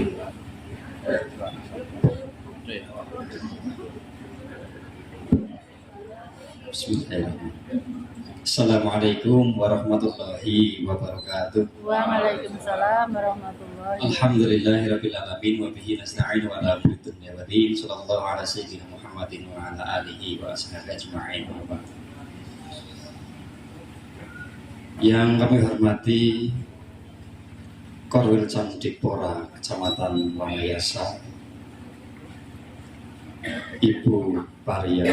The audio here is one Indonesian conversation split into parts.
Bismillahirrahmanirrahim. Assalamualaikum warahmatullahi wabarakatuh. Waalaikumsalam warahmatullahi wabarakatuh. Alhamdulillahirabbil alamin wa bihi nasta'inu ala umuri dunya wa din. Sallallahu ala sayyidina Muhammadin wa ala alihi wa ashabihi ajma'in. Yang kami hormati Korwil Candipora, Kecamatan Wanayasa, Ibu Paria.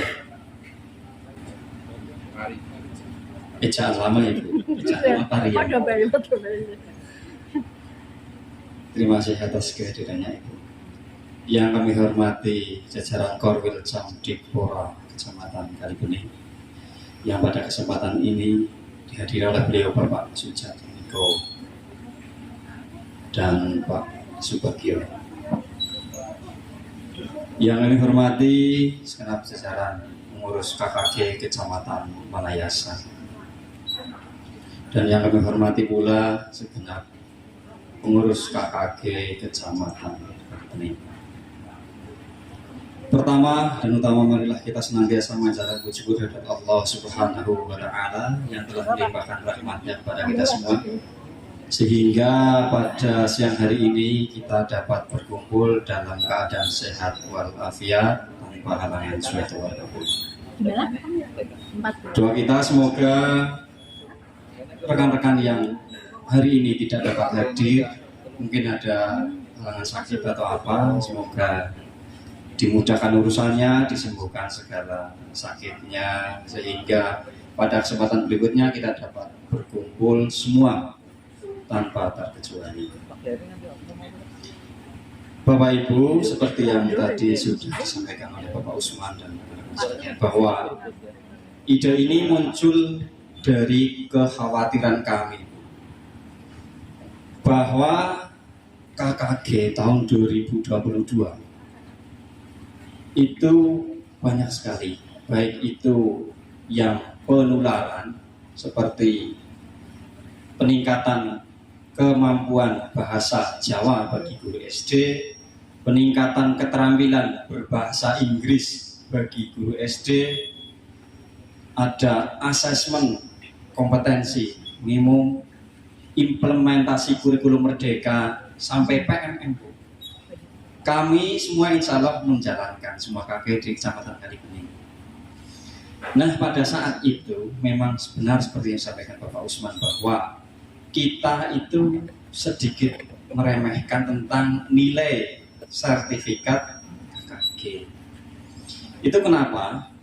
Ejaan lama Ibu, ejaan lama Paria. Terima kasih atas kehadirannya Ibu. Yang kami hormati jajaran Korwil Candipora, Kecamatan Kalibening, yang pada kesempatan ini dihadiri oleh beliau Bapak Sujatmiko Niko dan Pak Subagio. Yang kami hormati segenap jajaran pengurus KKG Kecamatan Wanayasa, dan yang kami hormati pula segenap pengurus KKG Kecamatan Kalibening. Pertama dan utama, marilah kita senantiasa mengajarkan puji kehadirat Allah Subhanahu wa Ta'ala yang telah melimpahkan rahmatnya kepada kita semua, sehingga pada siang hari ini kita dapat berkumpul dalam keadaan sehat walafiat tanpa halangan suatu apapun. Doa kita semoga rekan-rekan yang hari ini tidak dapat hadir, mungkin ada halangan sakit atau apa, semoga dimudahkan urusannya, disembuhkan segala sakitnya, sehingga pada kesempatan berikutnya kita dapat berkumpul semua tanpa terkecuali. Bapak Ibu, seperti yang tadi sudah disampaikan oleh Bapak Usman dan bahwa ide ini muncul dari kekhawatiran kami bahwa KKG tahun 2022 itu banyak sekali, baik itu yang penularan seperti peningkatan kemampuan bahasa Jawa bagi guru SD, peningkatan keterampilan berbahasa Inggris bagi guru SD, ada asesmen kompetensi minimum, implementasi kurikulum merdeka, sampai PMM. Kami semua insya Allah menjalankan semua KKG di Kecamatan Kalibening. Nah, pada saat itu memang benar seperti yang disampaikan Bapak Usman bahwa kita itu sedikit meremehkan tentang nilai sertifikat KKG. Itu kenapa?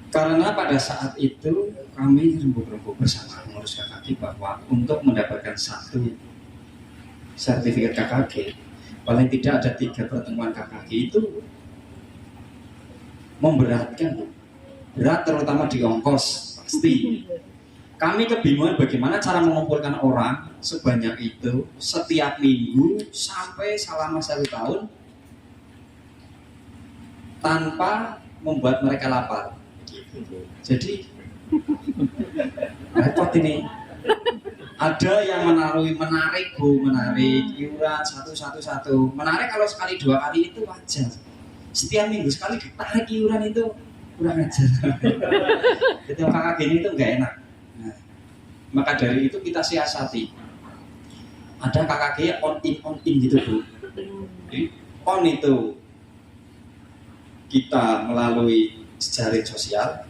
Karena pada saat itu kami rembuk-rembuk bersama pengurus KKG bahwa untuk mendapatkan satu sertifikat KKG, paling tidak ada 3 pertemuan KKG itu memberatkan, berat terutama di ongkos pasti. Kami kebingungan bagaimana cara mengumpulkan orang sebanyak itu setiap minggu sampai selama 1 tahun tanpa membuat mereka lapar. Jadi repot ini. Ada yang menarik iuran satu. Menarik kalau sekali 2 kali itu wajar. Setiap minggu sekali ditarik iuran itu kurang ajar. Jadi KKG ini itu nggak enak. Nah, maka dari itu kita siasati. Ada KKG on in gitu Bu. Jadi, on itu kita melalui jejaring sosial,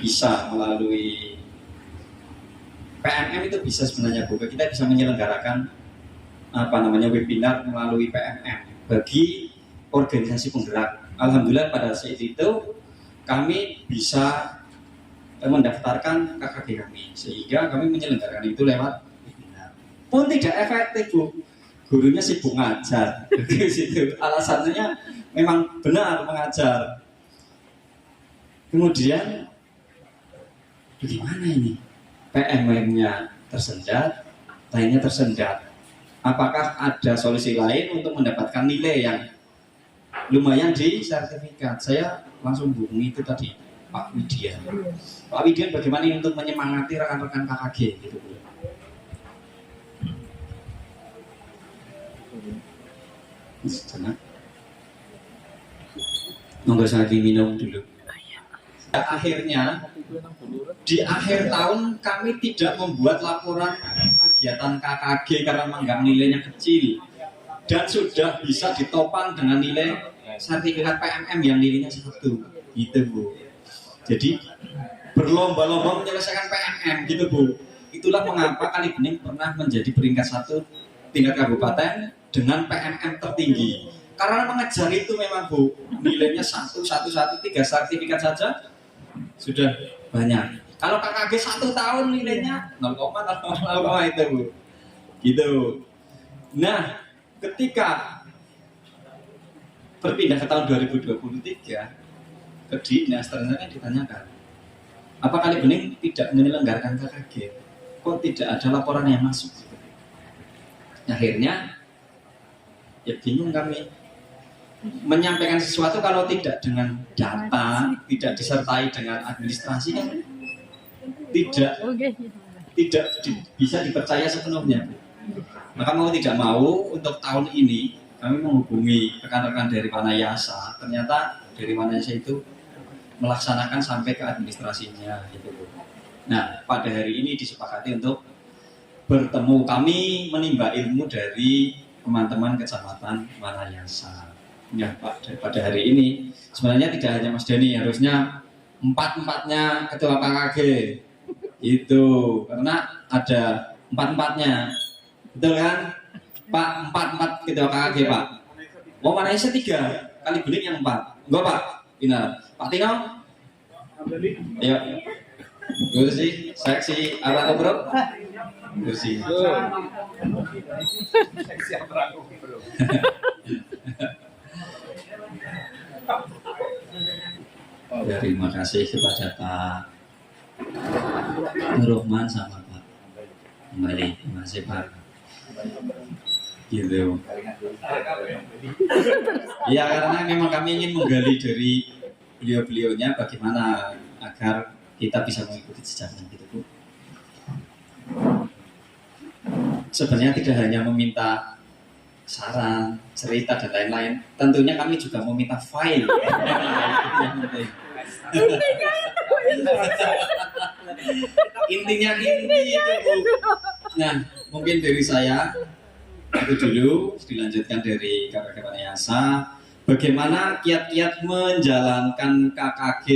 bisa melalui PMM, itu bisa sebenarnya Bu. Kita bisa menyelenggarakan webinar melalui PMM bagi organisasi penggerak. Alhamdulillah pada saat itu kami bisa mendaftarkan KKG kami, sehingga kami menyelenggarakan itu lewat webinar. Pun tidak efektif Bu. Gurunya sibuk ngajar. Alasannya memang benar mengajar. Kemudian bagaimana ini? PMM-nya tersendat, lainnya tersendat. Apakah ada solusi lain untuk mendapatkan nilai yang lumayan di sertifikat? Saya langsung hubungi itu tadi Pak Widian. Pak Widian, bagaimana untuk menyemangati rekan-rekan KKG gitu. Sejenak. Monggo saking minum dulu. Akhirnya di akhir tahun kami tidak membuat laporan kegiatan KKG karena menganggap nilainya kecil dan sudah bisa ditopang dengan nilai sertifikat PMM yang nilainya 1 gitu Bu. Jadi berlomba-lomba menyelesaikan PMM gitu Bu. Itulah mengapa Kalibening pernah menjadi peringkat 1 tingkat kabupaten dengan PMM tertinggi. Karena mengejar itu memang Bu, nilainya 1, 1, 1, 3 sertifikat saja sudah banyak. Kalau KKG 1 tahun nilainya 0,0 itu Bu. Gitu. Nah, ketika berpindah ke tahun 2023 ke dinas ternyata ditanyakan, apa Kalibening tidak menyelenggarakan KKG? Kok tidak ada laporan yang masuk? Akhirnya ya bingung kami menyampaikan sesuatu kalau tidak dengan data, tidak disertai dengan administrasi kan tidak bisa dipercaya sepenuhnya. Maka mau tidak mau untuk tahun ini kami menghubungi rekan-rekan dari Wanayasa. Ternyata dari Wanayasa itu melaksanakan sampai ke administrasinya gitu. Nah, pada hari ini disepakati untuk bertemu, kami menimba ilmu dari teman-teman kecamatan Wanayasa. Ya Pak, pada hari ini sebenarnya tidak hanya Mas Dani, harusnya 4-4-nya ketua KKG itu, karena ada 4-4-nya, betul kan Pak? 4-4 ketua KKG Pak. Mau Wanayasa 3, Kalibening yang 4. Enggak Pak, benar. Pak Tino, ayo kursi, seksi apa bro? Kursi. Terima kasih kepada Pak Nurrohman sama Pak kembali. Terima kasih Pak. Gitu. Ya karena memang kami ingin menggali dari beliau-beliaunya bagaimana agar kita bisa mengikuti jejaknya gitu Bu. Sebenarnya tidak hanya meminta saran, cerita dan lain-lain. Tentunya kami juga meminta file. Intinya itu Bu. Nah, mungkin dari saya itu dulu, dilanjutkan dari KKG Wanayasa. Bagaimana kiat-kiat menjalankan KKG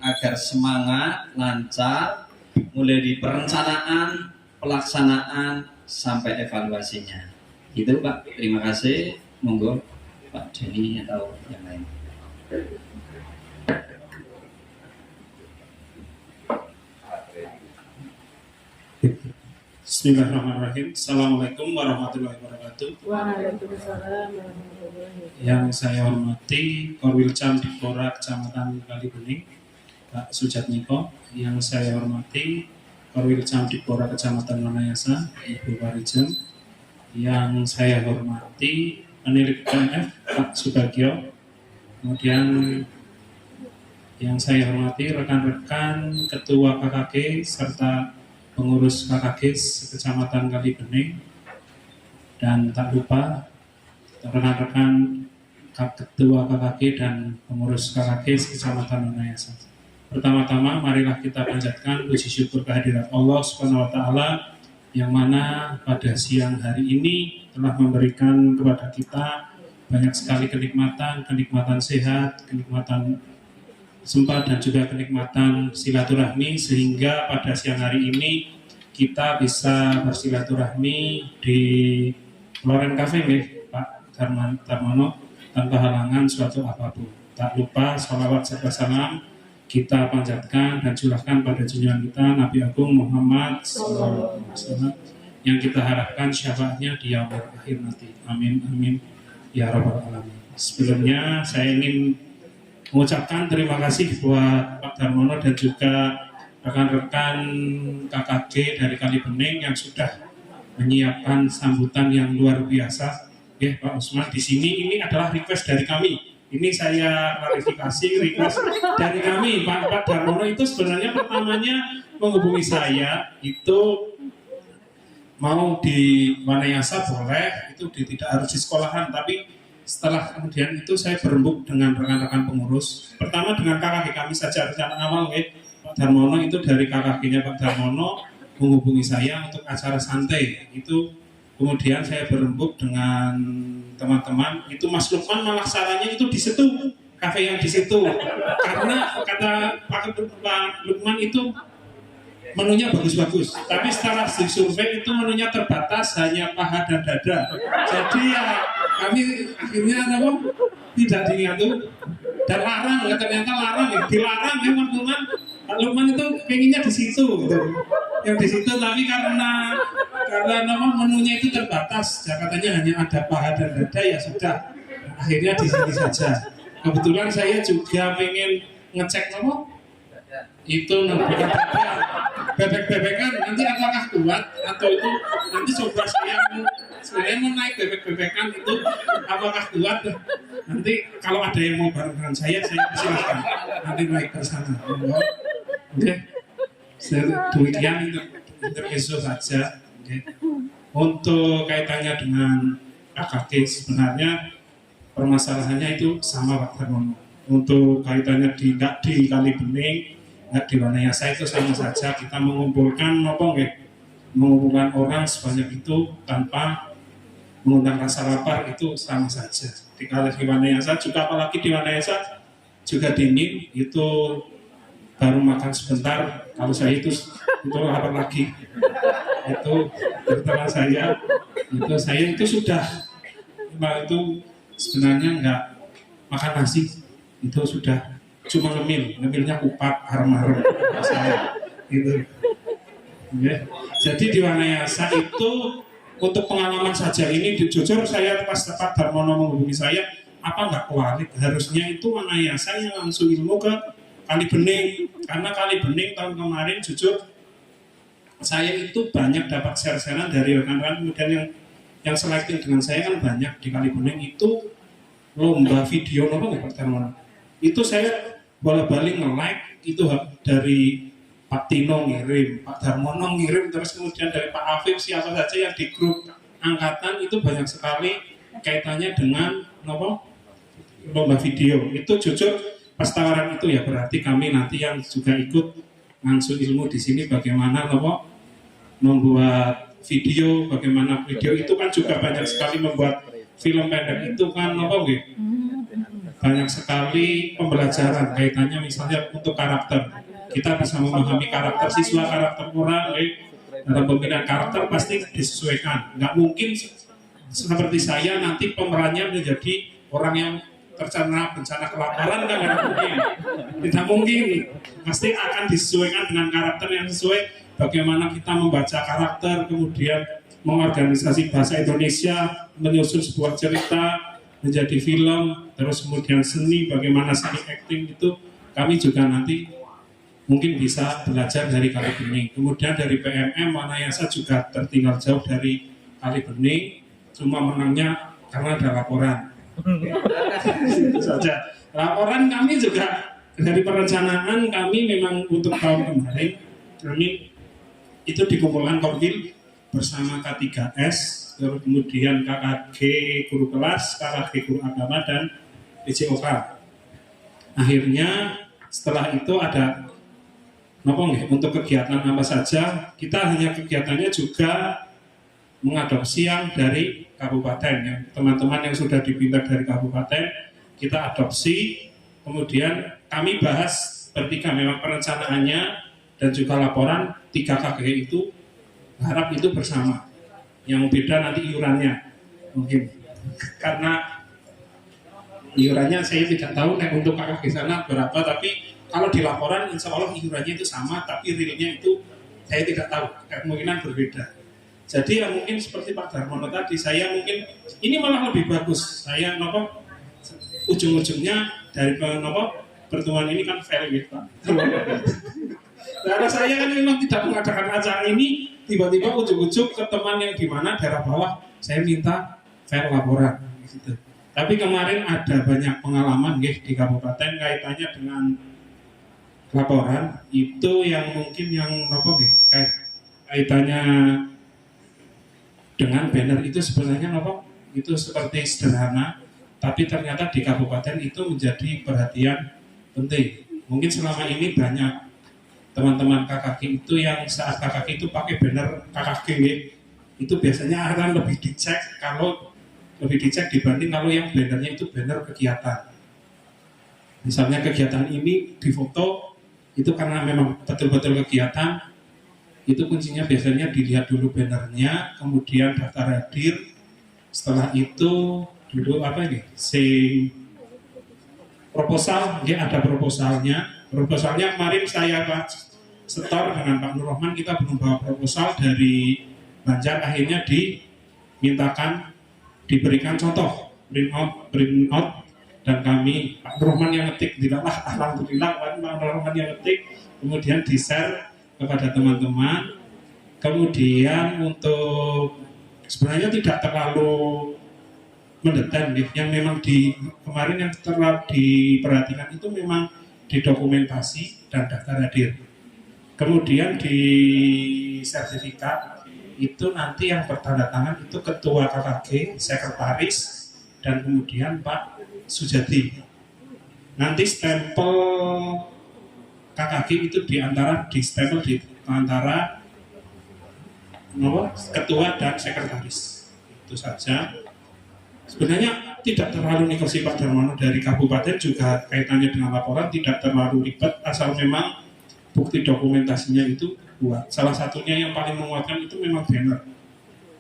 agar semangat, lancar, mulai di perencanaan, pelaksanaan, sampai evaluasinya. Gitu Pak, terima kasih. Monggo Pak Denny atau yang lain. Bismillahirrahmanirrahim. Assalamualaikum warahmatullahi wabarakatuh. Waalaikumsalam warahmatullahi wabarakatuh. Yang saya hormati Korwilcam Dipora Kecamatan Kalibening Pak Sujatmiko. Yang saya hormati Korwilcam Dipora Kecamatan Wanayasa Ibu Warijem. Yang saya hormati Penilik PMF Pak Subagio. Kemudian yang saya hormati rekan-rekan Ketua KKG serta pengurus KKG Kecamatan Kalibening, dan tak lupa rekan-rekan Ketua KKG dan pengurus KKG Kecamatan Wanayasa. Pertama-tama marilah kita panjatkan puji syukur kehadirat Allah Subhanahu wa taala yang mana pada siang hari ini telah memberikan kepada kita banyak sekali kenikmatan sehat, kenikmatan sempat dan juga kenikmatan silaturahmi, sehingga pada siang hari ini kita bisa bersilaturahmi di Loren Cafe Pak Darmono tanpa halangan suatu apapun. Tak lupa sholawat serta salam kita panjatkan dan curahkan pada junjungan kita Nabi Agung Muhammad SAW yang kita harapkan syafaatnya di yaumil akhir nanti. Amin amin ya rabbal alamin. Sebelumnya saya ingin mengucapkan terima kasih buat Pak Darmono dan juga rekan-rekan KKG dari Kalibening yang sudah menyiapkan sambutan yang luar biasa. Ya Pak Usman, di sini ini adalah request dari kami. Ini saya klarifikasi, request dari kami. Pak Darmono itu sebenarnya pertamanya menghubungi saya itu mau di Wanayasa boleh, itu tidak harus di sekolahan, tapi setelah kemudian itu saya berembuk dengan rekan-rekan pengurus. Pertama dengan KKG kami saja, rencana awal Pak Darmono itu dari KKG-nya Pak Darmono menghubungi saya untuk acara santai. Itu kemudian saya berembuk dengan teman-teman. Itu Mas Lukman malah sarannya itu di situ, kafe yang di situ. Karena kata Pak Lukman itu menunya bagus-bagus, tapi setelah disurvei itu menunya terbatas, hanya paha dan dada. Jadi ya kami akhirnya tidak diatur dan larang, ya ternyata larang, ya dilarang memang teman. Pak Lukman itu pengennya di situ, gitu. Yang di situ, tapi karena menunya itu terbatas, katanya hanya ada paha dan dada, ya sudah, akhirnya di sini saja. Kebetulan saya juga pengen ngecek itu bukan bebek-bebekan, nanti apakah kuat atau itu nanti coba saya mau naik bebek-bebekan itu apakah kuat, nanti kalau ada yang mau bareng dengan saya silakan nanti naik ke sana. Oke, demikian intermezzo saja. Untuk kaitannya dengan KKG sebenarnya permasalahannya itu sama Pak Darmono. Untuk kaitannya di Kali Bening, di Wanayasa itu sama saja, kita mengumpulkan mengumpulkan orang sebanyak itu tanpa mengundang rasa lapar, itu sama saja. Di Wanayasa juga, apalagi di Wanayasa juga dingin, itu baru makan sebentar, kalau saya itu lapar lagi. Itu setelah saya itu sudah itu sebenarnya nggak makan nasi, itu sudah cuma ngemilnya kupat harem-harem gitu. Ya. Jadi di Wanayasa itu untuk pengalaman saja ini jujur saya pas Pak Darmono menghubungi saya, apa nggak kualik, harusnya itu Wanayasa yang langsung ilmu ke Kali Bening, karena Kali Bening tahun kemarin jujur saya itu banyak dapat share-sharean dari rekan-rekan, kemudian yang selektif dengan saya kan banyak di Kali Bening itu lomba video Pak Darmono. Itu saya bola-balik nge-like itu dari Pak Tino ngirim, Pak Darmono ngirim, terus kemudian dari Pak Afif, siapa saja yang di grup angkatan itu banyak sekali kaitannya dengan lomba video. Itu jujur pas tawaran itu ya berarti kami nanti yang juga ikut langsung ilmu di sini bagaimana membuat video, bagaimana video itu kan juga banyak sekali membuat film pendek itu kan banyak sekali pembelajaran kaitannya misalnya untuk karakter, kita bisa memahami karakter siswa, karakter orang dalam pembinaan karakter pasti disesuaikan. Nggak mungkin seperti saya nanti pemerannya menjadi orang yang terkena bencana kelaparan, kan tidak mungkin, pasti akan disesuaikan dengan karakter yang sesuai. Bagaimana kita membaca karakter, kemudian mengorganisasi bahasa Indonesia, menyusun sebuah cerita menjadi film, terus kemudian seni, bagaimana seni acting itu kami juga nanti mungkin bisa belajar dari Kali Bening. Kemudian dari PMM Wanayasa juga tertinggal jauh dari Kali Bening, cuma menangnya karena ada laporan. Itu saja. Laporan kami juga dari perencanaan kami memang untuk tahun kemarin kami itu dikumpulkan Korwil bersama K3S, kemudian KKG guru kelas, KKG guru agama, dan PJOK. Akhirnya setelah itu ada untuk kegiatan apa saja, kita hanya kegiatannya juga mengadopsi yang dari kabupaten, yang teman-teman yang sudah dipindah dari kabupaten kita adopsi, kemudian kami bahas bertiga, memang perencanaannya dan juga laporan 3 KKG itu harap itu bersama. Yang beda nanti iurannya mungkin karena iurannya saya tidak tahu untuk KKG sana berapa, tapi kalau di laporan insya Allah iurannya itu sama, tapi realnya itu saya tidak tahu, kemungkinan berbeda. Jadi ya mungkin seperti Pak Darmono tadi, saya mungkin ini malah lebih bagus. Saya ujung-ujungnya dari pertemuan ini kan fair gitu Pak. Karena saya kan memang tidak mengadakan acara ini, tiba-tiba ujung-ujung ke teman yang di mana daerah bawah, saya minta fair laporan gitu. Tapi kemarin ada banyak pengalaman di kabupaten kaitannya dengan laporan itu yang mungkin yang kaitannya dengan banner itu sebenarnya itu seperti sederhana, tapi ternyata di kabupaten itu menjadi perhatian penting. Mungkin selama ini banyak teman-teman KKG itu yang saat KKG itu pakai banner KKG itu biasanya akan lebih dicek dibanding kalau yang bannernya itu banner kegiatan. Misalnya kegiatan ini difoto itu karena memang betul-betul kegiatan, itu kuncinya biasanya dilihat dulu bannernya, kemudian daftar hadir. Setelah itu dulu proposal, ya ada proposalnya. Proposalnya kemarin saya setor dengan Pak Nur Rahman, kita belum bawa proposal dari Banjar, akhirnya dimintakan diberikan contoh print out dan kami Pak Nur Rahman yang ngetik, tidaklah alhamdulillah Pak Nur Rahman yang ngetik, kemudian di-share kepada teman-teman. Kemudian untuk sebenarnya tidak terlalu mendetail, yang memang kemarin yang terlalu diperhatikan itu memang di dokumentasi dan daftar hadir. Kemudian di sertifikat itu nanti yang bertanda tangan itu ketua KKG, sekretaris, dan kemudian Pak Sujadi. Nanti stempel KKG itu di stempel di antara ketua dan sekretaris. Itu saja. Sebenarnya tidak terlalu negosiasi Pak Darmono, dari kabupaten juga kaitannya dengan laporan tidak terlalu ribet, asal memang bukti dokumentasinya itu kuat. Salah satunya yang paling menguatkan itu memang banner.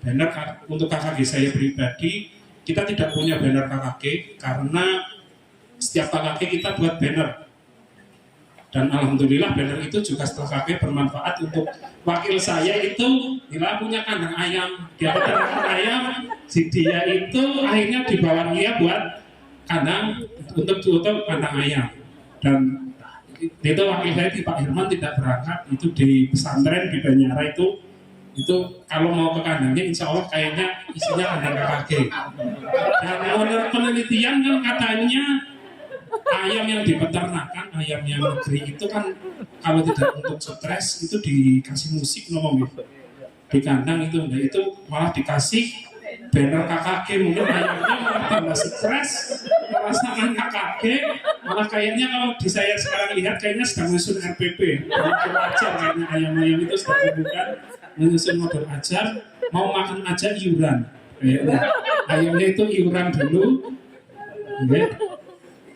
Banner untuk KKG saya pribadi, kita tidak punya banner KKG karena setiap KKG kita buat banner. Dan alhamdulillah banner itu juga setelah KKG bermanfaat untuk wakil saya itu, bila punya kandang ayam, dia kandang ayam, si dia itu akhirnya dibawa dia buat kandang untuk tutup kandang ayam. Dan itu wakil saya di Pak Herman tidak berangkat, itu di pesantren di Banyara itu kalau mau ke kandangnya insya Allah kayaknya isinya kandang KKG. Dan menurut penelitian kan katanya ayam yang dipeternakan, ayam yang negeri itu kan kalau tidak untuk stres itu dikasih musik ngomong di kandang itu, nah itu malah dikasih banner KKG, mungkin ayamnya malah tambah stres merasakan KKG, malah kayaknya kalau di saya sekarang lihat kayaknya sedang menyusun RPP, modul ajar kayaknya ayam-ayam itu sedang menyusun modul ajar, mau makan aja iuran, ayamnya itu iuran dulu.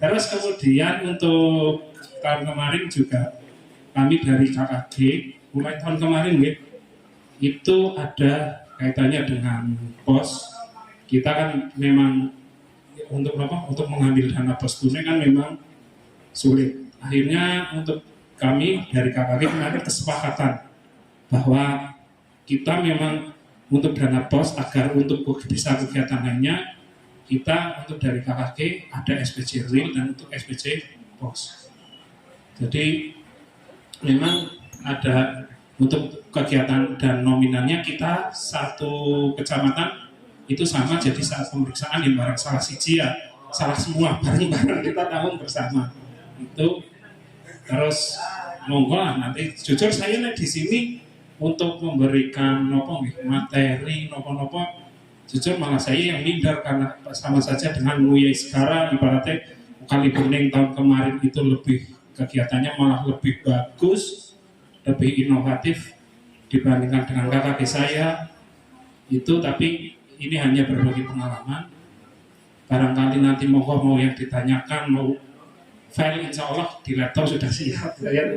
Terus kemudian untuk tahun kemarin juga kami dari KKG mulai tahun kemarin itu ada kaitannya dengan pos. Kita kan memang untuk mengambil dana pos tunai kan memang sulit. Akhirnya untuk kami dari KKG kemarin kesepakatan bahwa kita memang untuk dana pos agar untuk bisa kegiatan lainnya, kita untuk dari KKG ada SPC real dan untuk SPC pos. Jadi memang ada untuk kegiatan dan nominalnya kita satu kecamatan itu sama, jadi saat pemeriksaan yang barang salah siji ya salah semua, barang-barang kita tahun bersama itu. Terus monggo lah, nanti jujur saya di sini untuk memberikan materi nopo jujur malah saya yang minder, karena sama saja dengan Nguyai sekarang ibaratnya kali bening tahun kemarin itu lebih kegiatannya malah lebih bagus, lebih inovatif dibandingkan dengan KKG saya itu. Tapi ini hanya berbagi pengalaman, barangkali nanti mau yang ditanyakan, mau file insya Allah di laptop sudah siap ya,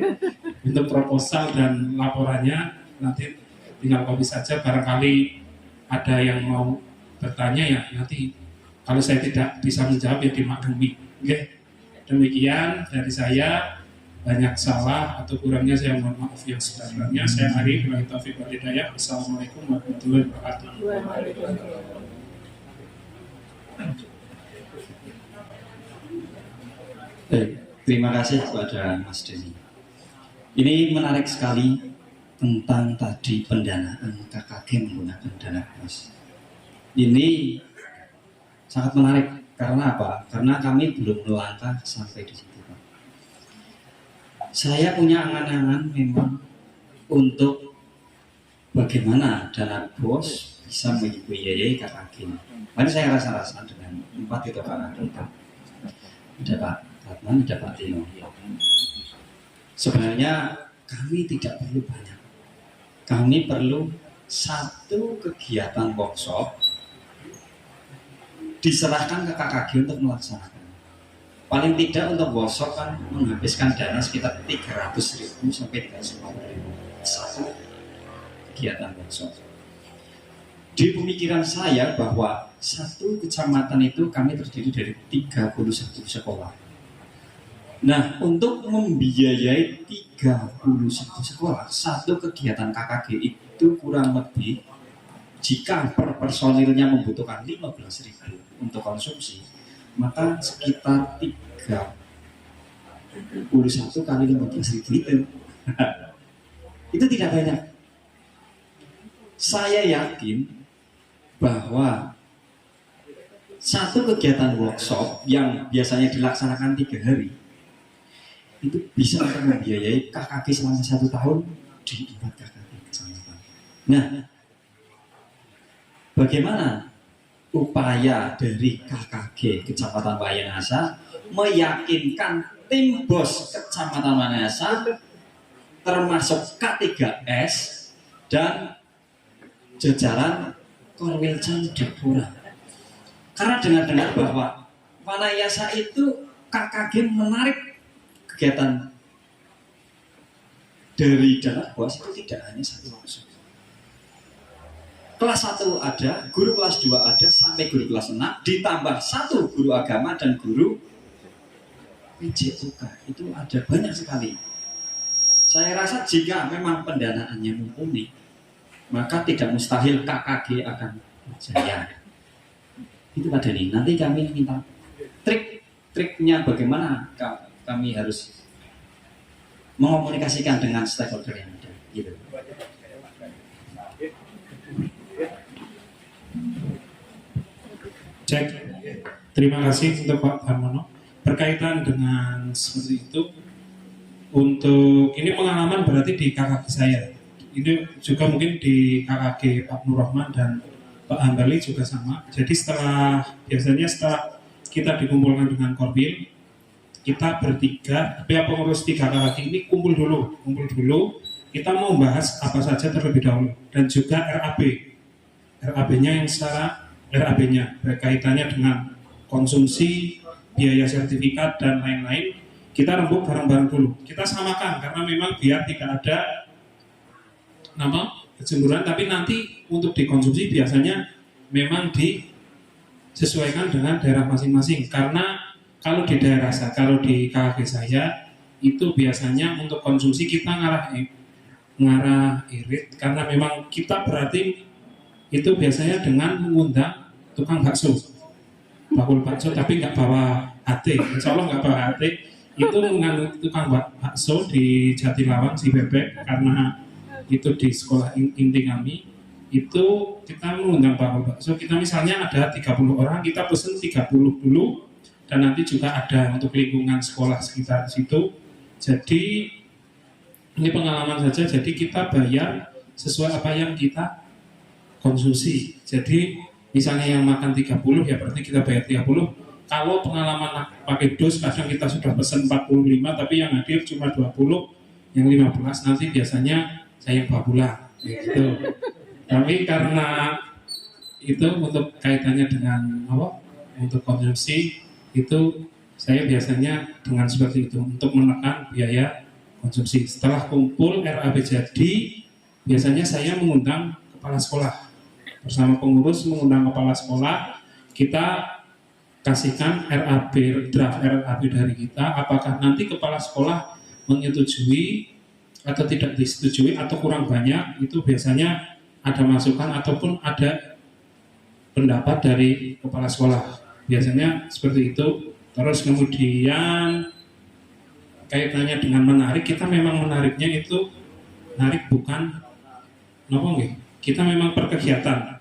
untuk proposal dan laporannya nanti tinggal copy saja. Barangkali ada yang mau bertanya ya nanti kalau saya tidak bisa menjawab ya dimaklumi. Demikian dari saya, banyak salah atau kurangnya saya mohon maaf yang sebenarnya. Saya Ari, billahi taufiq wal hidayah. Wassalamualaikum warahmatullahi wabarakatuh. Baik, terima kasih kepada Mas Denny. Ini menarik sekali tentang tadi pendanaan KKG menggunakan dana pos. Ini sangat menarik karena apa? Karena kami belum melangkah sampai di situ. Saya punya angan-angan memang untuk bagaimana dana bos bisa membiayai KKG. Mari saya rasa-rasa dengan 4 itu Pak kita. Ada Pak Tatman, ada Pak Tino. Sebenarnya kami tidak perlu banyak. Kami perlu satu kegiatan workshop diserahkan ke KKG untuk melaksanakan. Paling tidak untuk workshop kan menghabiskan dana sekitar 300.000 sampai 350.000 satu kegiatan workshop. Di pemikiran saya bahwa satu kecamatan itu kami terdiri dari 31 sekolah. Nah, untuk membiayai 31 sekolah, satu kegiatan KKG itu kurang lebih, jika per personilnya membutuhkan 15.000 untuk konsumsi, maka sekitar 31 kali 15.000 itu. Itu tidak banyak. Saya yakin bahwa satu kegiatan workshop yang biasanya dilaksanakan 3 hari itu bisa untuk membiayai KKG selama 1 tahun di 4 KKG kecamatan. Nah, bagaimana upaya dari KKG Kecamatan Wayanasa meyakinkan tim bos Kecamatan Wayanasa termasuk K3S dan jajaran Korwilcam Dipura? Karena dengar-dengar bahwa Wanayasa itu KKG menarik kegiatan dari dana bos itu tidak hanya satu workshop. Kelas 1 ada, guru kelas 2 ada, sampai guru kelas 6, ditambah 1 guru agama dan guru PJOK. Itu ada banyak sekali. Saya rasa jika memang pendanaannya mumpuni, maka tidak mustahil KKG akan berjaya. Itu Pak Dani. Nanti kami minta trik-triknya bagaimana kami harus mengomunikasikan dengan stakeholder yang ada. Gitu. Cek. Terima kasih untuk Pak Harmono. Berkaitan dengan seperti itu, untuk ini pengalaman berarti di KKG saya. Ini juga mungkin di KKG Pak Nur Rahman dan Pak Hambali juga sama. Jadi biasanya setelah kita dikumpulkan dengan Korwil, kita bertiga, pihak pengurus 3 KKG ini kumpul dulu. Kita mau membahas apa saja terlebih dahulu, dan juga RAB-nya yang secara RAB-nya berkaitannya dengan konsumsi, biaya sertifikat dan lain-lain. Kita rembuk bareng-bareng dulu. Kita samakan karena memang biar tidak ada kecemburuan, tapi nanti untuk dikonsumsi biasanya memang disesuaikan dengan daerah masing-masing. Karena kalau di daerah saya, kalau di KKG saya itu biasanya untuk konsumsi kita ngarah irit, karena memang kita berarti itu biasanya dengan mengundang tukang bakso, bakul bakso, tapi nggak bawa HT, insya Allah nggak bawa HT. Itu mengandung tukang bakso di Jatilawang, si Bebek, karena itu di sekolah inti kami. Itu kita mengundang bakul bakso, kita misalnya ada 30 orang, kita pesen 30 dulu, dan nanti juga ada untuk lingkungan sekolah sekitar situ. Jadi ini pengalaman saja, jadi kita bayar sesuai apa yang kita konsumsi. Jadi misalnya yang makan 30 ya berarti kita bayar 30. Kalau pengalaman pakai dos kadang kita sudah pesan 45 tapi yang hadir cuma 20, yang 15 nanti biasanya saya yang bawa pulang gitu. Tapi karena itu untuk kaitannya dengan untuk konsumsi, itu saya biasanya dengan seperti itu untuk menekan biaya konsumsi. Setelah kumpul RAB jadi, biasanya saya mengundang kepala sekolah bersama pengurus, mengundang kepala sekolah. Kita kasihkan draft RAB dari kita. Apakah nanti kepala sekolah menyetujui atau tidak disetujui atau kurang banyak, itu biasanya ada masukan ataupun ada pendapat dari kepala sekolah. Biasanya seperti itu. Terus kemudian kaitannya dengan menarik, kita memang menariknya itu menarik bukan kita memang per kegiatan.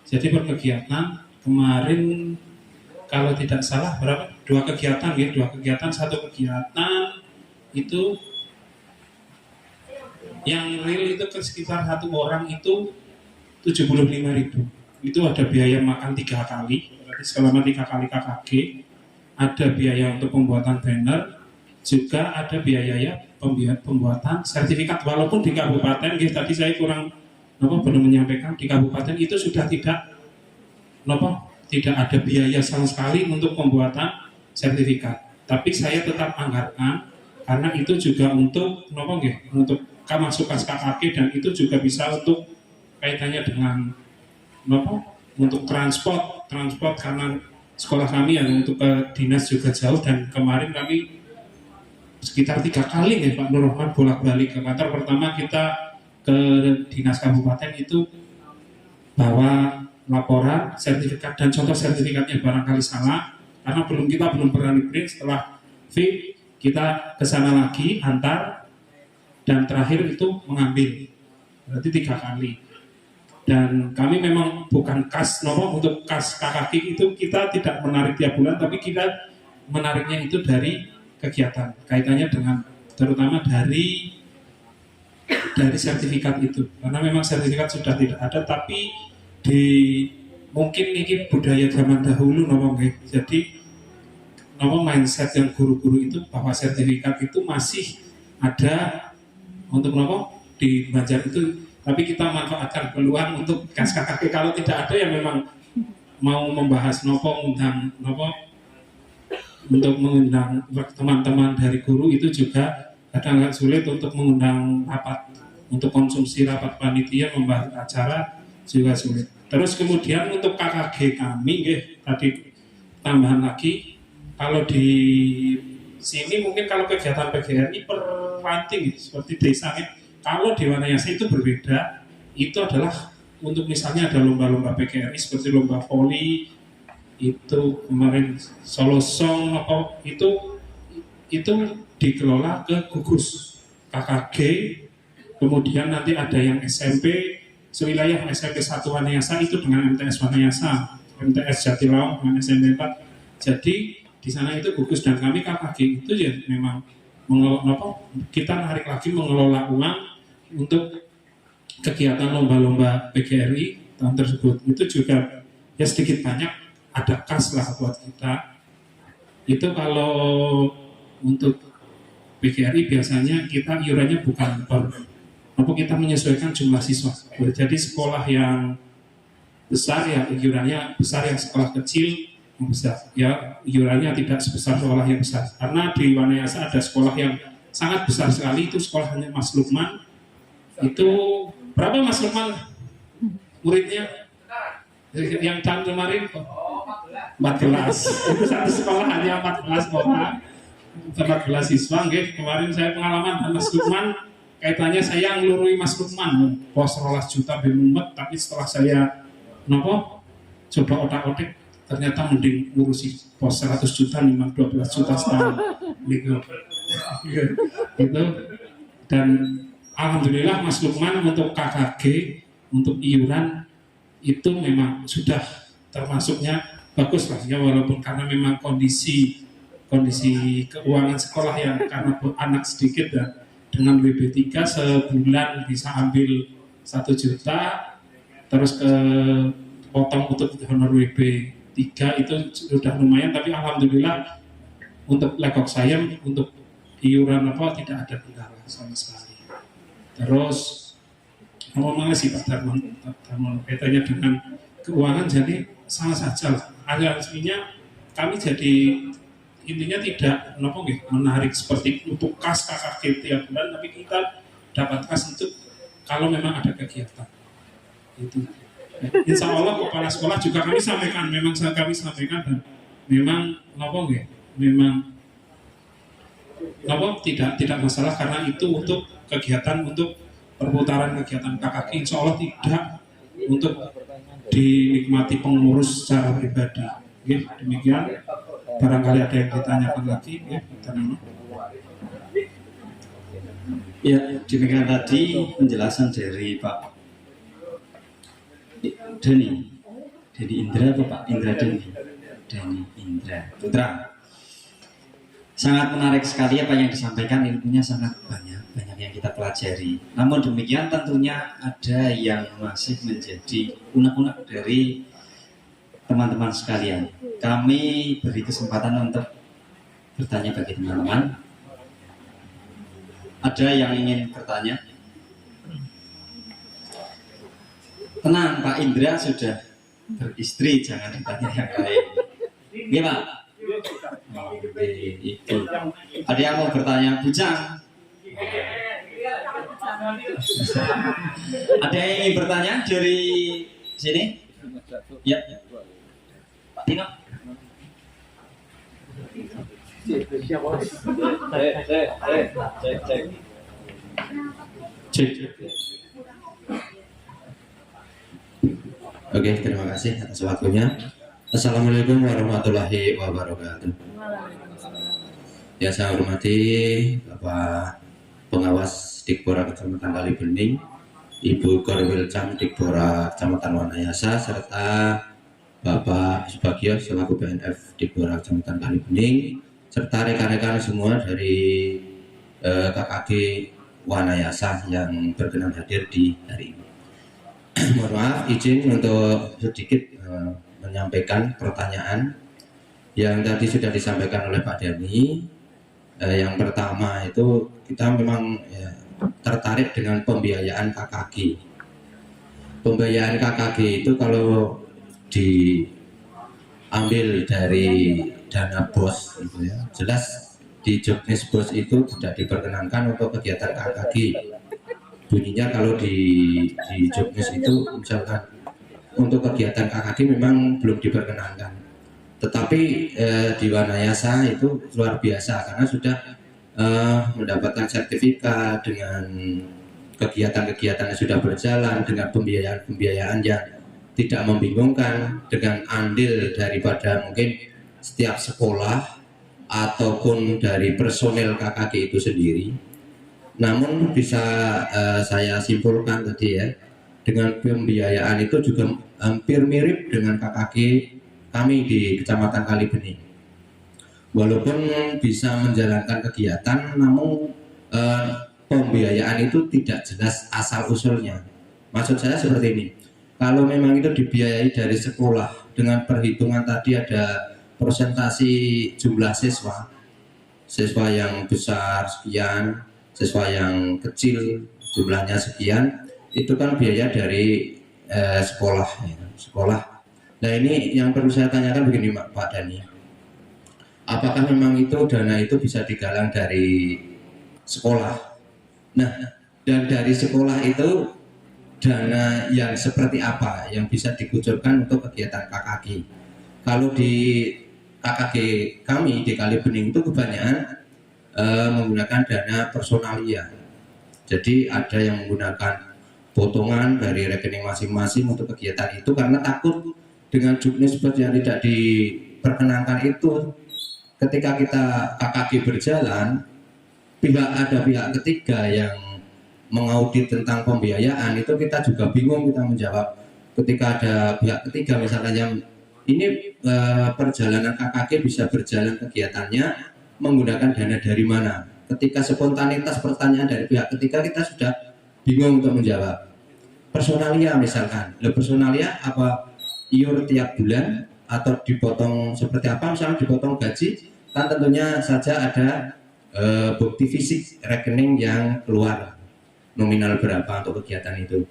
Jadi per kegiatan kemarin kalau tidak salah berapa? 2 kegiatan ya, 2 kegiatan, 1 kegiatan itu yang real itu sekitar 1 orang itu 75.000. Itu ada biaya makan 3 kali. Jadi selama 3 kali KKG ada biaya untuk pembuatan banner, juga ada biaya ya pembuatan sertifikat. Walaupun di kabupaten, tadi saya kurang belum menyampaikan, di kabupaten itu sudah tidak ada biaya sama sekali untuk pembuatan sertifikat. Tapi saya tetap anggarkan karena itu juga untuk untuk masuk KKG, dan itu juga bisa untuk kaitannya dengan untuk transport karena sekolah kami yang untuk ke dinas juga jauh, dan kemarin kami sekitar 3 kali nih Pak Nur Rahman bolak-balik ke kantor. Pertama kita ke dinas kabupaten itu bawa laporan sertifikat dan contoh sertifikatnya barangkali salah, karena kita belum berani print. Setelah fit kita ke sana lagi antar, dan terakhir itu mengambil, berarti 3 kali. Dan kami memang bukan kas untuk kas KKG itu kita tidak menarik tiap bulan, tapi kita menariknya itu dari kegiatan kaitannya dengan terutama dari sertifikat itu, karena memang sertifikat sudah tidak ada, tapi mungkin ini budaya zaman dahulu jadi mindset yang guru-guru itu bahwa sertifikat itu masih ada untuk di Banjar itu, tapi kita manfaatkan peluang untuk kas KKG. Kalau tidak ada yang memang mau membahas untuk mengundang teman-teman dari guru itu juga kadang agak sulit untuk mengundang rapat untuk konsumsi rapat panitia, membahas acara juga sulit. Terus kemudian untuk KKG kami tadi tambahan lagi, kalau di sini mungkin kalau kegiatan PGRI per ranting seperti desa kalau di Wanayasa itu berbeda. Itu adalah untuk misalnya ada lomba-lomba PGRI seperti lomba voli, itu kemarin Solo Song itu dikelola ke gugus KKG. Kemudian nanti ada yang SMP sewilayah, SMP 1 Wanayasa itu dengan MTS Wanayasa, MTS Jatilau dengan SMP 4. Jadi di sana itu gugus, dan kami KKG itu ya memang kita narik lagi mengelola uang untuk kegiatan lomba-lomba PGRI tahun tersebut. Itu juga ya sedikit banyak ada kas lah buat kita. Itu kalau untuk PGRI biasanya kita iurannya bukan kita menyesuaikan jumlah siswa. Jadi sekolah yang besar ya iurannya besar, yang sekolah kecil yang besar ya iurannya tidak sebesar sekolah yang besar. Karena di Wanayasa ada sekolah yang sangat besar sekali, itu sekolahnya Mas Lukman. Itu berapa Mas Lukman muridnya yang tahun kemarin? 14. Itu satu sekolah hanya 14 orang, 14 siswa. Kemarin saya pengalaman dengan Mas Lukman, kaitannya saya ngelurui Mas Lukman pos 12 juta bemumet, tapi setelah saya coba otak-otik, ternyata mending ngurusi pos 100 juta 12 juta setahun gitu. Dan alhamdulillah Mas Lukman untuk KKG, untuk iuran itu memang sudah termasuknya bagus lah ya, walaupun karena memang kondisi keuangan sekolah yang karena anak sedikit, dan dengan WB3 sebulan bisa ambil 1 juta, terus ke potong untuk honor WB3 itu sudah lumayan. Tapi alhamdulillah untuk lekok saya untuk iuran tidak ada kendala sama sekali. Terus ngomongnya sih Pak Darmon kaitannya dengan keuangan, jadi sama saja lah. Aslinya kami jadi intinya tidak menarik seperti untuk kas KKG tiap bulan, tapi kita dapat kas untuk kalau memang ada kegiatan itu. Insya Allah kepala sekolah juga kami sampaikan, dan memang tidak masalah, karena itu untuk kegiatan, untuk perputaran kegiatan KKG, insya Allah tidak untuk dinikmati pengurus secara pribadi. Demikian, barangkali ada yang ditanyakan lagi. Ya, demikian tadi penjelasan dari Pak Deni Indra atau Pak Indra Deni Indra Putra. Sangat menarik sekali apa yang disampaikan, ilmunya sangat banyak yang kita pelajari. Namun demikian tentunya ada yang masih menjadi unek-unek dari teman-teman sekalian, kami beri kesempatan untuk bertanya bagi teman-teman. Ada yang ingin bertanya? Tenang, Pak Indra sudah beristri, jangan ditanya yang lain. Iya Pak? Oh, itu. Ada yang mau bertanya? Bujang? Ada yang ingin bertanya dari sini? Ya, Pak Tino. Cek. Oke, terima kasih atas waktunya. Assalamualaikum warahmatullahi wabarakatuh. Ya, saya hormati Bapak Pengawas Dikbora Kecamatan Kalibening, Ibu Korwilcam Dikbora Kecamatan Wanayasa, serta Bapak Subagio selaku BNF Dikbora Kecamatan Kalibening, serta rekan-rekan semua dari KKG Wanayasa yang berkenan hadir di hari ini. Mohon maaf, izin untuk sedikit menyampaikan pertanyaan yang tadi sudah disampaikan oleh Pak Dhani. Yang pertama itu kita memang tertarik dengan pembiayaan KKG. Pembiayaan KKG itu kalau diambil dari dana BOS, gitu ya, jelas di Jobnis BOS itu tidak diperkenankan untuk kegiatan KKG. Bunyinya kalau di Jobnis itu misalkan untuk kegiatan KKG memang belum diperkenankan, tetapi di Wanayasa itu luar biasa karena sudah mendapatkan sertifikat dengan kegiatan-kegiatan yang sudah berjalan, dengan pembiayaan yang tidak membingungkan, dengan andil daripada mungkin setiap sekolah ataupun dari personel KKG itu sendiri. Namun bisa saya simpulkan tadi ya, dengan pembiayaan itu juga hampir mirip dengan KKG kami di Kecamatan Kalibening. Walaupun bisa menjalankan kegiatan, namun pembiayaan itu tidak jelas asal usulnya. Maksud saya seperti ini, kalau memang itu dibiayai dari sekolah dengan perhitungan tadi ada persentasi jumlah siswa yang besar sekian, siswa yang kecil jumlahnya sekian, itu kan biaya dari sekolah. Nah ini yang perlu saya tanyakan begini Pak Dhani, apakah memang itu dana itu bisa digalang dari sekolah? Nah, dan dari sekolah itu dana yang seperti apa yang bisa dikucurkan untuk kegiatan KKG? Kalau di KKG kami di Kalibening itu kebanyakan menggunakan dana personalia. Jadi ada yang menggunakan potongan dari rekening masing-masing untuk kegiatan itu karena takut dengan Jobnis yang tidak diperkenankan itu. Ketika kita KKG berjalan, ada pihak ketiga yang mengaudit tentang pembiayaan, itu kita juga bingung kita menjawab. Ketika ada pihak ketiga misalnya yang ini perjalanan KKG bisa berjalan kegiatannya menggunakan dana dari mana? Ketika spontanitas pertanyaan dari pihak ketiga, kita sudah bingung untuk menjawab. Personalia misalkan, personalia apa iur tiap bulan atau dipotong seperti apa? Misalnya dipotong gaji, kan tentunya saja ada bukti fisik rekening yang keluar nominal berapa untuk kegiatan itu.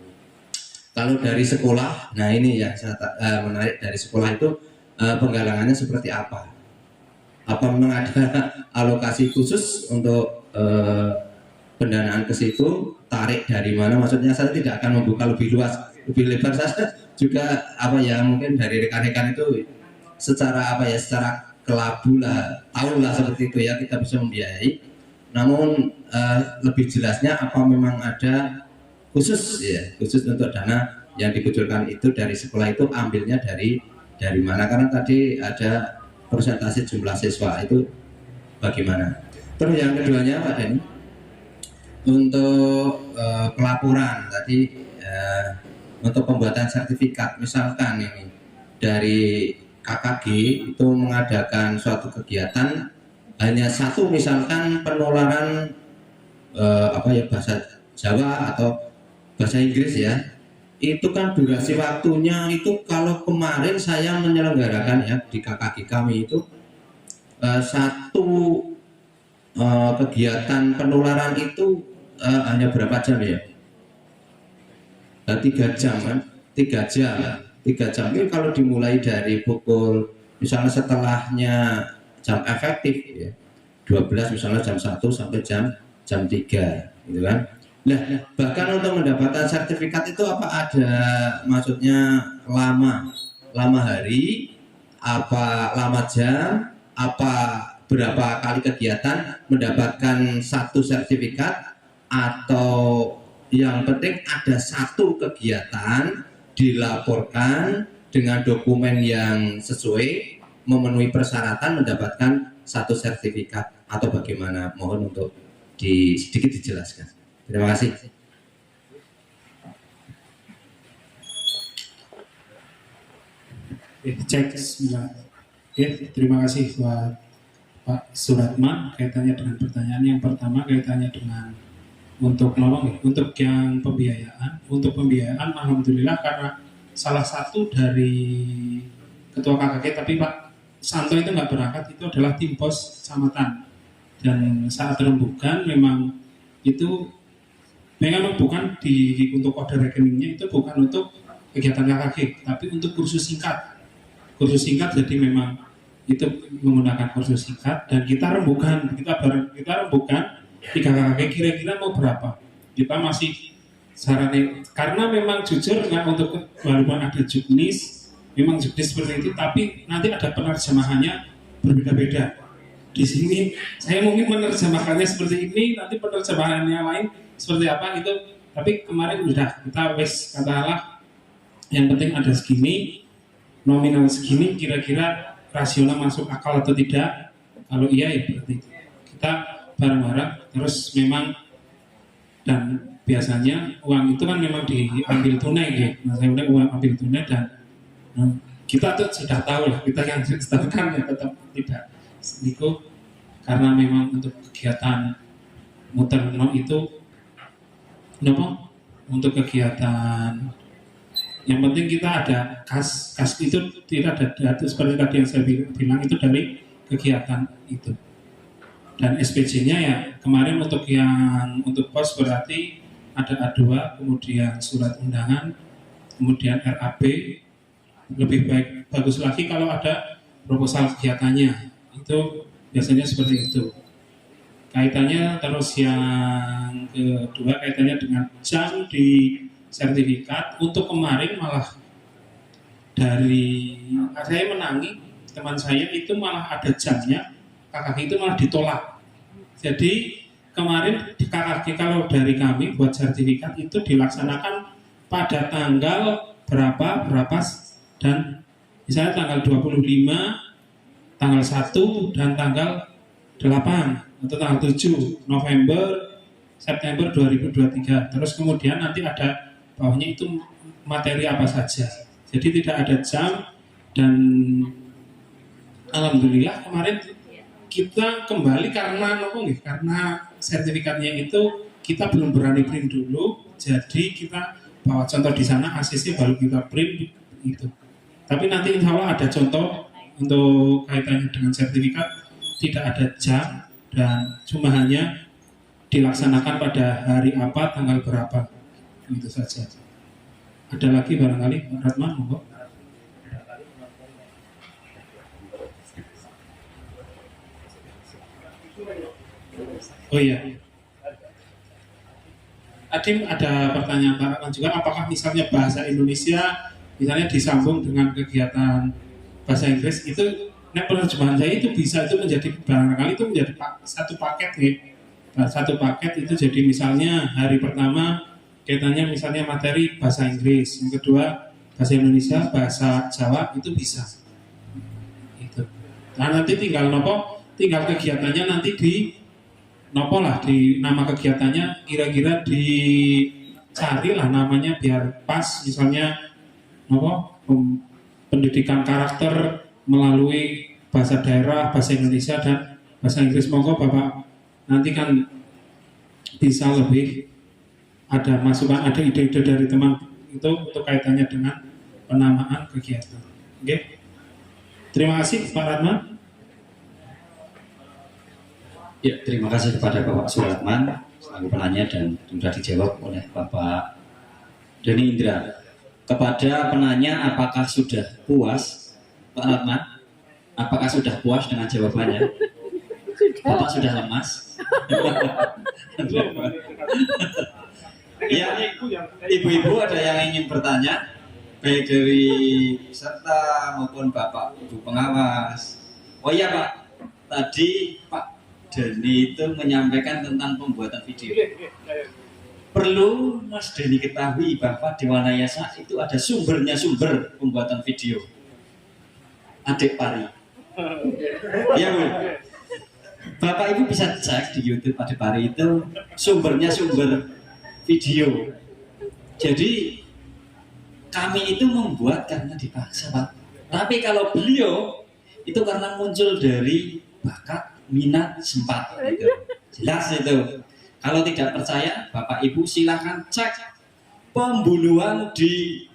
Kalau dari sekolah, nah ini yang saya menarik dari sekolah itu penggalangannya seperti apa? Apa memang ada alokasi khusus untuk pendanaan ke situ, tarik dari mana? Maksudnya saya tidak akan membuka lebih luas, lebih lebar. Saya juga mungkin dari rekan-rekan itu secara secara kelabu lah, tahu lah seperti itu ya, kita bisa membiayai. Namun lebih jelasnya apa memang ada khusus untuk dana yang dikucurkan itu dari sekolah itu ambilnya dari mana? Karena tadi ada persentase jumlah siswa itu bagaimana? Terus yang keduanya Pak Dhani, untuk pelaporan tadi untuk pembuatan sertifikat, misalkan ini dari KKG itu mengadakan suatu kegiatan hanya satu, misalkan penularan bahasa Jawa atau bahasa Inggris ya, itu kan durasi waktunya itu, kalau kemarin saya menyelenggarakan ya di KKG kami itu satu kegiatan penularan itu hanya berapa jam ya? 3 jam kan? 3 jam itu kalau dimulai dari pukul misalnya setelahnya jam efektif ya 12 misalnya jam 1 sampai jam 3 gitu kan. Nah, bahkan untuk mendapatkan sertifikat itu apa ada maksudnya lama hari, apa lama jam, apa berapa kali kegiatan mendapatkan satu sertifikat, atau yang penting ada satu kegiatan dilaporkan dengan dokumen yang sesuai memenuhi persyaratan mendapatkan satu sertifikat, atau bagaimana? Mohon untuk sedikit dijelaskan. Terima kasih. Cek sebentar. Terima kasih buat Pak Suratman kaitannya dengan pertanyaan yang pertama, kaitannya dengan untuk nolong, untuk yang pembiayaan. Untuk pembiayaan, alhamdulillah karena salah satu dari ketua KKG, tapi Pak Santo itu nggak berangkat, itu adalah tim pos kecamatan. Dan saat rembukan memang itu memang bukan untuk kode rekeningnya, itu bukan untuk kegiatan KKG, tapi untuk kursus singkat. Kursus singkat, jadi memang itu menggunakan kursus singkat, dan kita rembukan 3 KKG kira-kira mau berapa. Kita masih sarannya, karena memang jujur nggak untuk walaupun ada juknis, memang juknis seperti itu, tapi nanti ada penerjemahannya berbeda-beda. Di sini saya mungkin menerjemahkannya seperti ini, nanti penerjemahannya lain seperti apa itu. Tapi kemarin udah kita katakanlah yang penting ada segini, nominal segini, kira-kira rasional masuk akal atau tidak. Kalau iya ya berarti kita bareng-bareng. Terus memang, dan biasanya uang itu kan memang diambil tunai ya. Nah, saya udah uang ambil tunai, dan kita tuh sudah tahu lah, kita yang sedangkan ya tetap tidak sedikit, karena memang untuk kegiatan muter itu untuk kegiatan yang penting kita ada kas itu tidak ada seperti tadi yang saya bilang, itu dari kegiatan itu. Dan SPJ-nya ya kemarin untuk pos berarti ada A2, kemudian surat undangan, kemudian RAB. Lebih bagus lagi kalau ada proposal kegiatannya, itu biasanya seperti itu. Kaitannya terus yang kedua, kaitannya dengan jam di sertifikat. Untuk kemarin malah dari saya menangi teman saya itu malah ada jamnya, KKG itu malah ditolak. Jadi kemarin di KKG kalau dari kami buat sertifikat itu dilaksanakan pada tanggal berapa, dan misalnya tanggal 25, tanggal 1, dan tanggal 8 atau tanggal 7 September 2023. Terus kemudian nanti ada bawahnya itu materi apa saja. Jadi tidak ada jam, dan alhamdulillah kemarin kita kembali karena sertifikatnya itu kita belum berani print dulu. Jadi kita bawa contoh di sana ACC baru kita print itu. Tapi nanti insya Allah ada contoh untuk kaitannya dengan sertifikat, tidak ada jam, dan cuma hanya dilaksanakan pada hari apa, tanggal berapa, itu saja. Ada lagi barangkali Pak Ratman, monggo. Oh iya, Adim ada pertanyaan Pak Ratman juga, apakah misalnya bahasa Indonesia misalnya disambung dengan kegiatan bahasa Inggris itu, penerjemahan saya itu bisa itu menjadi barangkali itu menjadi satu paket nih. Nah, satu paket itu jadi misalnya hari pertama kaitannya misalnya materi bahasa Inggris, yang kedua bahasa Indonesia, bahasa Jawa, itu bisa. Itu. Nah nanti tinggal kegiatannya nanti di di nama kegiatannya kira-kira dicari lah namanya biar pas, misalnya pendidikan karakter melalui bahasa daerah, bahasa Indonesia, dan bahasa Inggris. Monggo Bapak nanti kan bisa lebih ada masukan, ada ide-ide dari itu untuk kaitannya dengan penamaan kegiatan. Oke. Terima kasih Pak Ratman. Ya, terima kasih kepada Bapak Suratman selaku penanya dan sudah dijawab oleh Bapak Deni Indra. Kepada penanya, apakah sudah puas, Pak Ratman? Apakah sudah puas dengan jawabannya? Bapak sudah lemas? Ya, ibu-ibu ada yang ingin bertanya, baik dari peserta maupun Bapak Ibu pengawas. Oh iya Pak, tadi Pak Deni itu menyampaikan tentang pembuatan video. Perlu Mas Deni ketahui bahwa di Wanayasa itu ada sumber pembuatan video. Adik Pari. Ya Bu. Bapak Ibu bisa cek di YouTube Adik Pari itu sumber video. Jadi kami itu membuat karena dipaksa Pak. Tapi kalau beliau itu karena muncul dari bakat, minat, sempat gitu. Jelas itu. Kalau tidak percaya, Bapak Ibu silahkan cek pembunuhan di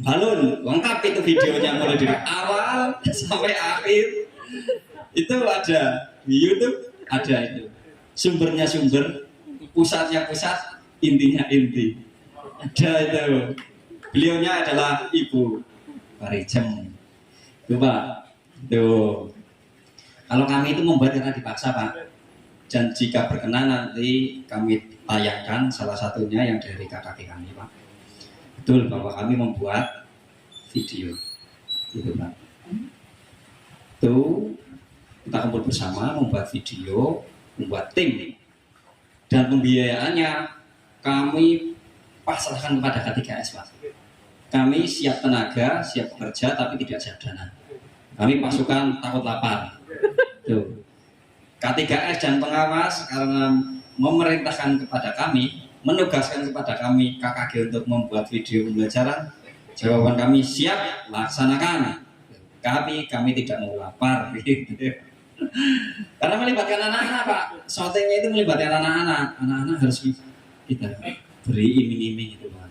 balon. Lengkap itu videonya mulai dari awal sampai akhir. Itu ada di YouTube, ada itu. Sumbernya sumber, pusatnya pusat, intinya inti. Ada itu. Beliaunya adalah Ibu Parijem. Itu Pak. Tuh. Kalau kami itu membuat karena dipaksa Pak. Dan jika berkenan nanti kami tayangkan salah satunya yang dari KKP kami Pak. Betul bahwa kami membuat video. Gitu Pak. Tuh kita kumpul bersama membuat video, membuat tim. Dan pembiayaannya kami pasrahkan kepada K3S Pak. Kami siap tenaga, siap bekerja tapi tidak siap dana. Kami pasukan takut lapar. Tuh. K3S dan pengawas karena memerintahkan kepada kami, menugaskan kepada kami KKG untuk membuat video pembelajaran. Jawaban kami siap, laksanakan. Kami tidak mau lapar. Gitu. Karena melibatkan anak-anak Pak, syutingnya itu melibatkan anak-anak. Anak-anak harus kita beri iming-iming itu Pak.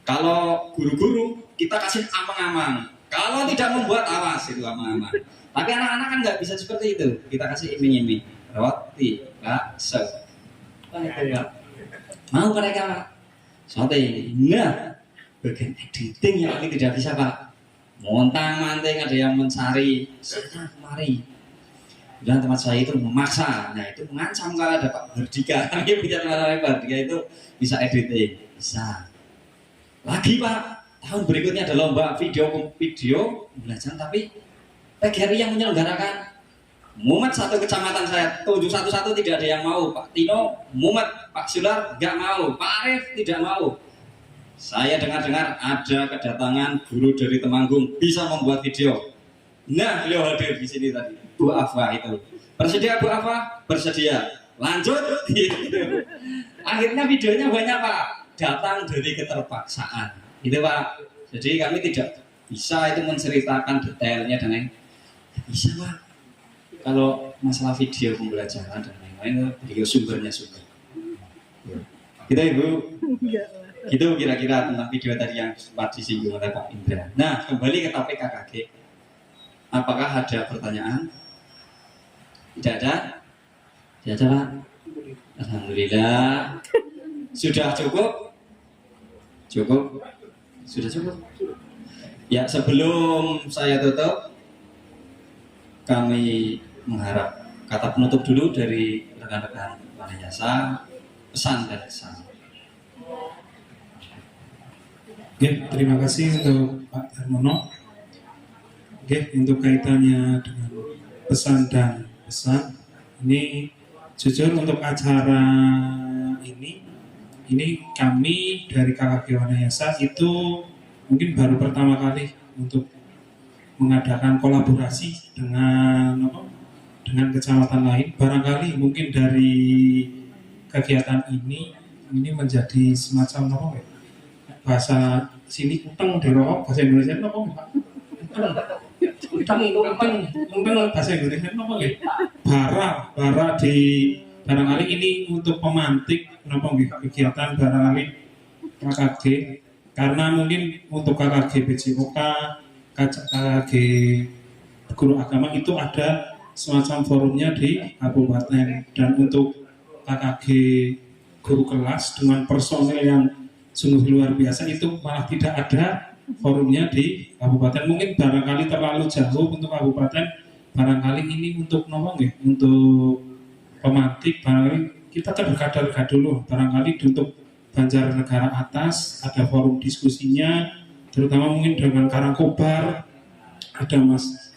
Kalau guru-guru kita kasih amang-amang. Kalau tidak membuat awas itu amang-amang. Tapi anak-anak kan nggak bisa seperti itu. Kita kasih iming-iming roti, bakso. Mau mereka Pak? Syuting. Nah, bagian editing yang kami tidak bisa Pak. Montang-manting ada yang mencari sana kemari. Dan tempat saya itu memaksa. Nah itu mengancam kalau ada Pak Bardika. Kami punya teman-teman Bardika itu bisa editing, bisa. Lagi Pak, tahun berikutnya ada lomba video belajar tapi PGRI yang menyelenggarakan. Mumet satu kecamatan saya 711 tidak ada yang mau. Pak Tino mumet, Pak Sular nggak mau, Pak Arif tidak mau. Saya dengar-dengar ada kedatangan guru dari Temanggung bisa membuat video. Nah, beliau hadir di sini tadi. Bu Afwa itu. Bersedia Bu Afwa? Bersedia. Lanjut. Gitu. Akhirnya videonya banyak Pak. Datang dari keterpaksaan. Itu Pak. Jadi kami tidak bisa itu menceritakan detailnya dan lain. Bisa Pak. Kalau masalah video pembelajaran dan lain-lain, video sumbernya sumber. Kita Ibu. Gitu kira-kira tentang video tadi yang sempat disinggung oleh Pak Indra. Nah, kembali ke topik KKG. Apakah ada pertanyaan? Tidak ada? Tidak ada Pak? Alhamdulillah. Sudah cukup? Cukup? Sudah cukup? Ya, sebelum saya tutup, kami mengharap kata penutup dulu dari rekan-rekan Wanayasa, pesan dan kesan. Oke, terima kasih untuk Pak Darmono. Oke, untuk kaitannya dengan pesan dan pesan, ini jujur untuk acara ini kami dari KKG Wanayasa itu mungkin baru pertama kali untuk mengadakan kolaborasi dengan kecamatan lain. Barangkali mungkin dari kegiatan ini menjadi semacam bahasa sini utang derok, bahasa Indonesia apa Pak? Utang bahasa Indonesia apa nggih? Bara di barangkali ini untuk pemantik kegiatan barangkali KKG karena mungkin untuk KKG BJOK, KKG guru agama itu ada semacam forumnya di kabupaten, dan untuk KKG guru kelas dengan personel yang sungguh luar biasa itu malah tidak ada forumnya di kabupaten. Mungkin barangkali terlalu jauh untuk kabupaten, barangkali ini untuk nomong ya, untuk pemantik, barangkali kita terdekat dulu, barangkali untuk Banjarnegara atas ada forum diskusinya, terutama mungkin dengan Karangkobar ada Mas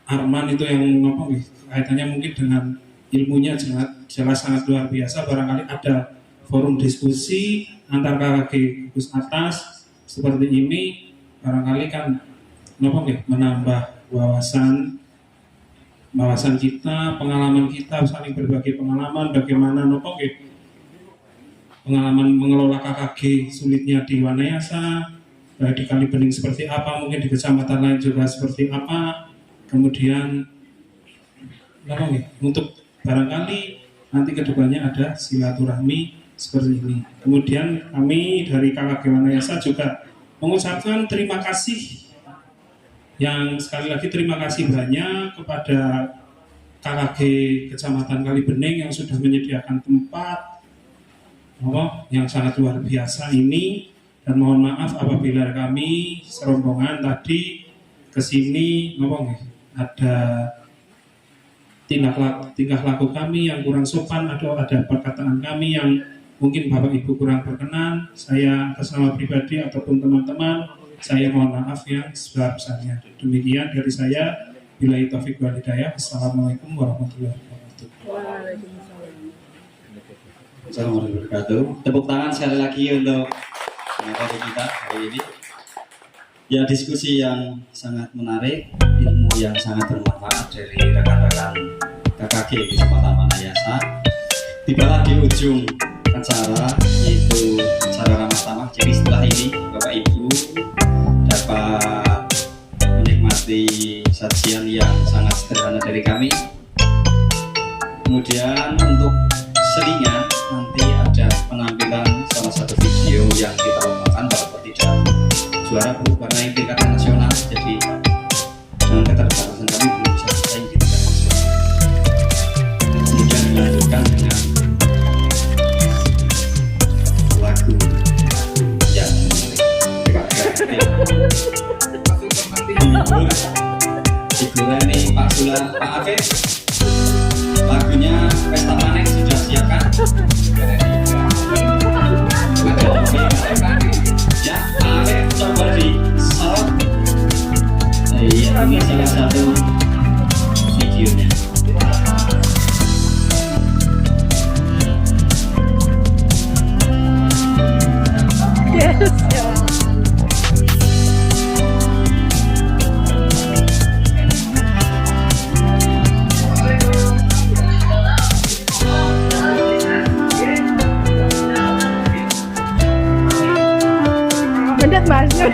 Arman itu yang ngomong kaitannya mungkin dengan ilmunya jelas sangat luar biasa, barangkali ada forum diskusi antar KKG Gus atas seperti ini, barangkali kan menambah wawasan kita, pengalaman kita, saling berbagi pengalaman bagaimana pengalaman mengelola KKG sulitnya di Wanayasa, di Kalibening seperti apa, mungkin di kecamatan lain juga seperti apa. Kemudian untuk barangkali nanti kedepannya ada silaturahmi seperti ini. Kemudian kami dari KKG Wanayasa juga mengucapkan terima kasih, yang sekali lagi terima kasih banyak kepada KKG Kecamatan Kalibening yang sudah menyediakan tempat yang sangat luar biasa ini, dan mohon maaf apabila kami serombongan tadi kesini ada tingkah laku kami yang kurang sopan atau ada perkataan kami yang mungkin Bapak Ibu kurang berkenan. Saya atas nama pribadi ataupun teman-teman, saya mohon maaf yang sebesar-besarnya. Demikian dari saya. Billahi taufiq wal hidayah. Assalamualaikum warahmatullahi wabarakatuh. Waalaikumsalam. Assalamualaikum warahmatullahi wabarakatuh. Tepuk tangan sekali lagi untuk materi kita hari ini. Ya, diskusi yang sangat menarik, ilmu yang sangat bermanfaat dari rekan-rekan KKG Kecamatan Wanayasa. Tibalah di ujung acara, yaitu acara ramah tamah. Jadi setelah ini Bapak Ibu dapat menikmati sajian yang sangat sederhana dari kami. Kemudian untuk selingan nanti ada penampilan salah satu video yang kita lombakan, walaupun tidak juara Bu, karena ini tingkat nasional, jadi dengan keterbatasan kami belum bisa bersaing di tingkat nasional. Kemudian dilanjutkan dengan lagu yang hiburan ini Pak Sula, Pak Afif, lagunya Pesta Panek sudah siapkan. Ya, Pak Afif coba di sound. Iya, ini salah satu videonya. Yes, ya. Mendet mas, ya